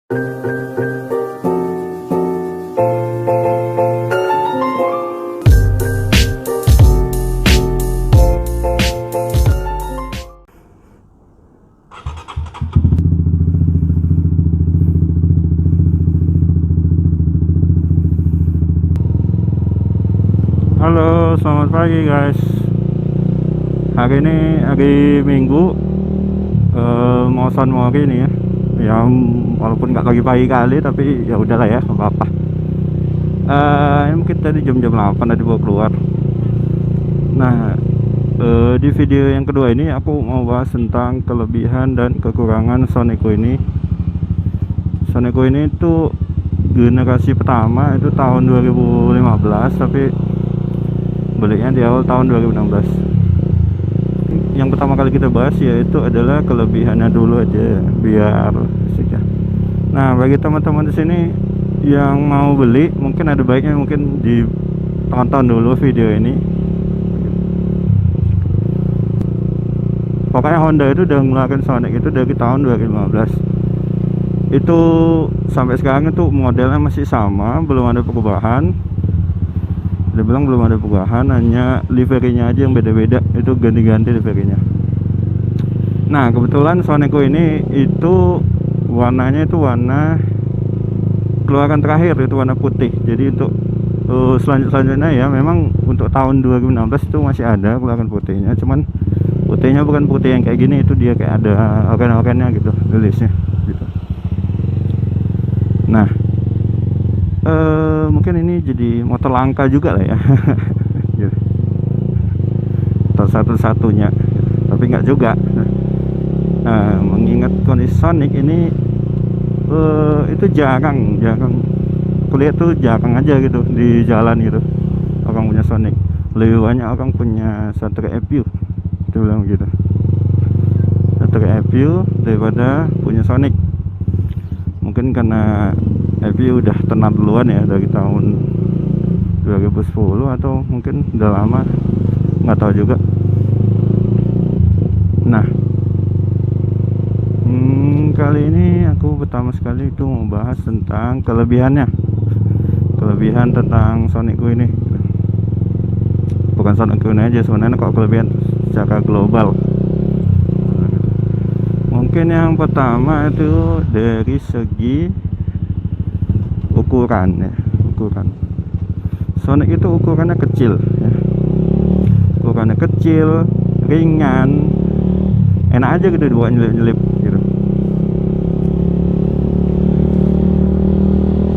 Halo, selamat pagi guys. Hari ini hari Minggu, mau sunmori nih ya. Ya walaupun nggak pagi-pagi kali, tapi ya udahlah ya, nggak apa-apa. Ini mungkin tadi jam-jam 8 tadi bawa keluar. Nah, di video yang kedua ini aku mau bahas tentang kelebihan dan kekurangan Sonico ini. Sonico ini itu generasi pertama itu tahun 2015, tapi belinya di awal tahun 2016. Yang pertama kali kita bahas yaitu adalah kelebihannya dulu aja biar asik ya. Nah, bagi teman-teman di sini yang mau beli, mungkin ada baiknya mungkin ditonton dulu video ini. Pokoknya Honda itu udah ngeluarin Sonic itu dari tahun 2015. Itu sampai sekarang itu modelnya masih sama, belum ada perubahan. Dia bilang belum ada perubahan, hanya liverynya aja yang beda-beda, itu ganti-ganti liverynya. Nah, kebetulan Sonico ini itu warnanya itu warna keluaran terakhir, itu warna putih. Jadi untuk selanjutnya ya, memang untuk tahun 2016 itu masih ada keluaran putihnya, cuman putihnya bukan putih yang kayak gini, itu dia kayak ada oranye-oranye gitu rilisnya gitu. Nah, mungkin ini jadi motor langka juga lah ya. Motor satu-satunya, tapi nggak juga. Nah, mengingat kondisi Sonic ini itu jarang kulihat tuh, jarang aja gitu di jalan gitu orang punya Sonic. Lebih banyak orang punya Satria FU, itu bilang gitu, Satria FU daripada punya Sonic. Mungkin karena FU udah tenar duluan ya dari tahun 2010, atau mungkin udah lama, nggak tahu juga. Nah, kali ini aku pertama sekali itu mau bahas tentang kelebihan tentang Sonico ini. Bukan Sonico ini aja sebenarnya, kok kelebihan secara global. Mungkin yang pertama itu dari segi ukuran ya. Sonic itu ukurannya kecil ya. Ukurannya kecil, ringan, enak aja gitu buat nyelip-nyelip gitu.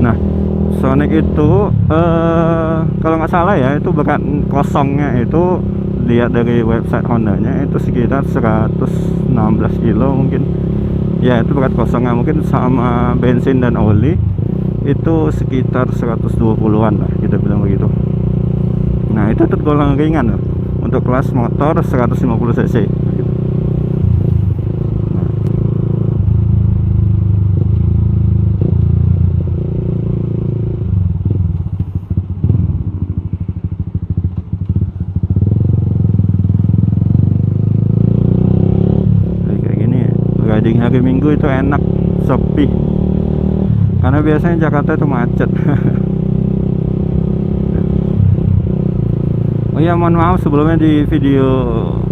Nah, Sonic itu kalau nggak salah ya, itu berat kosongnya itu, lihat dari website Hondanya itu sekitar 116 kilo mungkin ya, itu berat kosongnya. Mungkin sama bensin dan oli itu sekitar 120-an lah, kita bilang begitu. Nah, itu tergolong ringan loh untuk kelas motor 150 cc gitu. Kayak gini riding hari Minggu itu enak, sepi, karena biasanya Jakarta itu macet. Oh iya, mohon maaf sebelumnya di video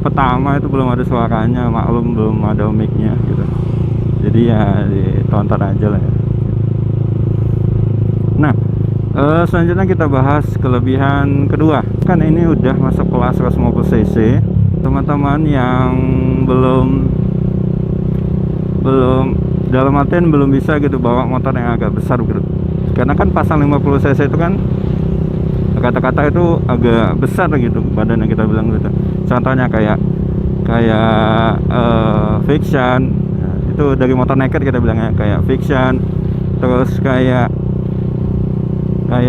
pertama itu belum ada suaranya, maklum belum ada mic-nya gitu. Jadi ya ditonton aja lah ya. Nah, selanjutnya kita bahas kelebihan kedua. Kan ini udah masuk kelas 150 cc. Teman-teman yang belum dalam artian belum bisa gitu bawa motor yang agak besar gitu, karena kan pasang 50 cc itu kan kata-kata itu agak besar gitu badannya, kita bilang gitu. Contohnya kayak Fiction, itu dari motor naked kita bilangnya kayak Fiction. Terus kayak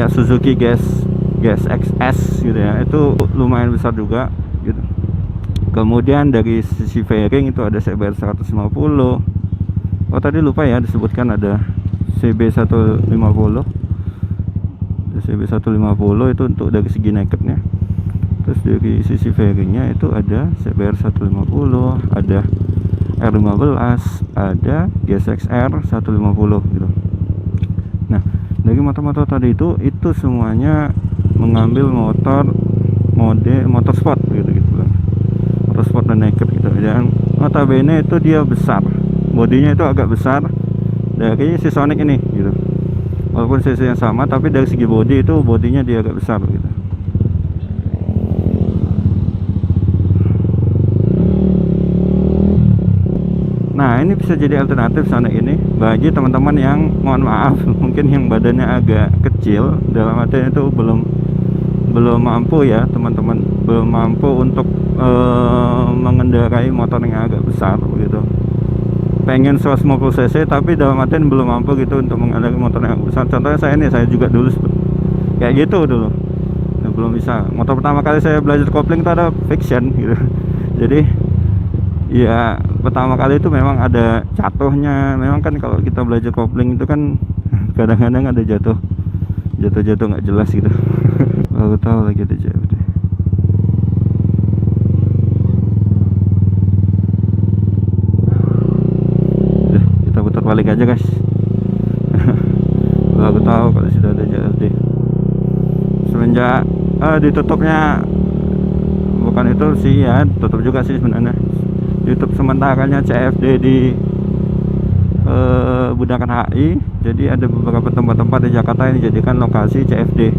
Suzuki Gas XS gitu ya, itu lumayan besar juga gitu. Kemudian dari sisi fairing itu ada CBR 150. Oh, tadi lupa ya disebutkan ada CB150. CB150 itu untuk dari segi nakednya. Terus dari sisi fairingnya itu ada CBR 150, ada R15, ada GSX-R 150 gitu. Nah, dari motor-motor tadi itu semuanya mengambil mode motorsport gitu motorsport dan naked gitu. Dan notabene itu dia besar, bodinya itu agak besar dari si Sonic ini gitu. Walaupun cc yang sama, tapi dari segi body itu bodinya dia agak besar gitu. Nah, ini bisa jadi alternatif Sonic ini bagi teman-teman yang, mohon maaf, mungkin yang badannya agak kecil, dalam artian itu belum mampu ya teman-teman, belum mampu untuk mengendarai motor yang agak besar gitu. Pengen 150 cc tapi dalam artian belum mampu gitu untuk mengendarai motor yang besar. Contohnya saya juga dulu kayak gitu dulu. Nah, belum bisa. Motor pertama kali saya belajar kopling itu ada Fiction gitu. Jadi ya pertama kali itu memang ada jatuhnya. Memang kan kalau kita belajar kopling itu kan kadang-kadang ada jatuh nggak jelas gitu. Baru tahu lagi ada CFD. Kita putar balik aja guys. Baru tahu kalau sudah ada CFD. Semenjak ditutupnya, bukan itu sih ya, tutup juga sih sebenarnya. YouTube sementaranya CFD di Bundaran HI. Jadi ada beberapa tempat-tempat di Jakarta yang dijadikan lokasi CFD.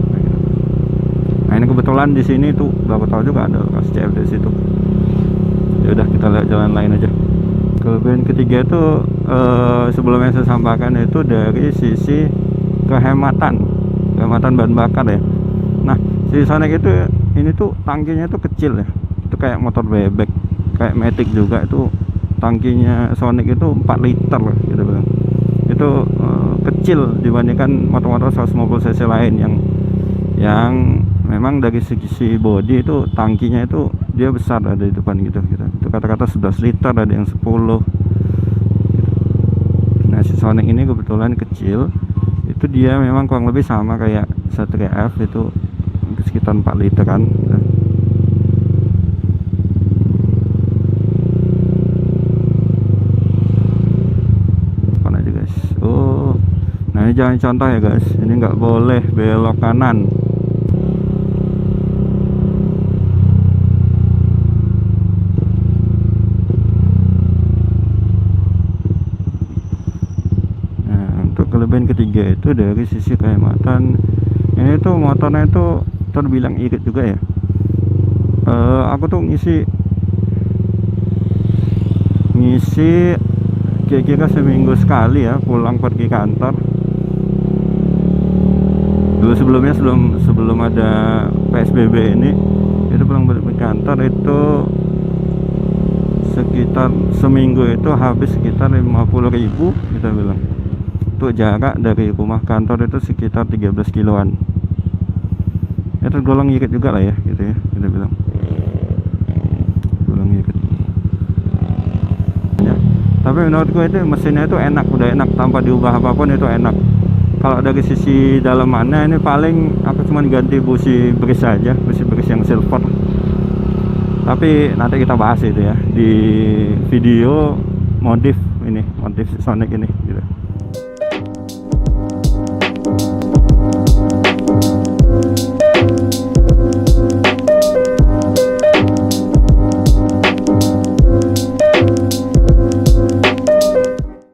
Nah, ini kebetulan di sini tuh baru tahu juga ada lokasi CFD situ. Ya udah, kita lihat jalan lain aja. Kelebihan ketiga itu sebelumnya saya sampaikan itu dari sisi kehematan bahan bakar ya. Nah, si Sonic itu ini tuh tangkinya itu kecil ya. Itu kayak motor bebek, kayak Matic juga. Itu tangkinya Sonic itu 4 liter gitu bang. Itu kecil dibandingkan motor-motor 150 cc lain yang memang dari segi body itu tangkinya itu dia besar, ada di depan gitu. Itu kata-kata 11 liter, ada yang 10 gitu. Nah, si Sonic ini kebetulan kecil, itu dia memang kurang lebih sama kayak Satria F, itu sekitar 4 liter kan. Nah, ini jangan contoh ya guys, ini nggak boleh belok kanan. Nah, untuk kelebihan ketiga itu dari sisi kehematan, ini tuh motornya itu terbilang irit juga ya. Aku tuh ngisi kira-kira seminggu sekali ya, pulang pergi kantor. Dulu sebelum ada PSBB ini, itu pulang pergi kantor itu sekitar seminggu itu habis sekitar 50.000 kita bilang. Untuk jarak dari rumah kantor itu sekitar 13 kiloan. Ya tergolong irit juga lah ya gitu ya, kita bilang. Tergolong irit. Ya. Tapi menurutku itu mesinnya itu enak, udah enak tanpa diubah apapun, itu enak. Kalau dari sisi dalamannya ini paling aku cuma ganti busi bris aja, busi bris yang silver. Tapi nanti kita bahas itu ya di video modif Sonic ini gitu.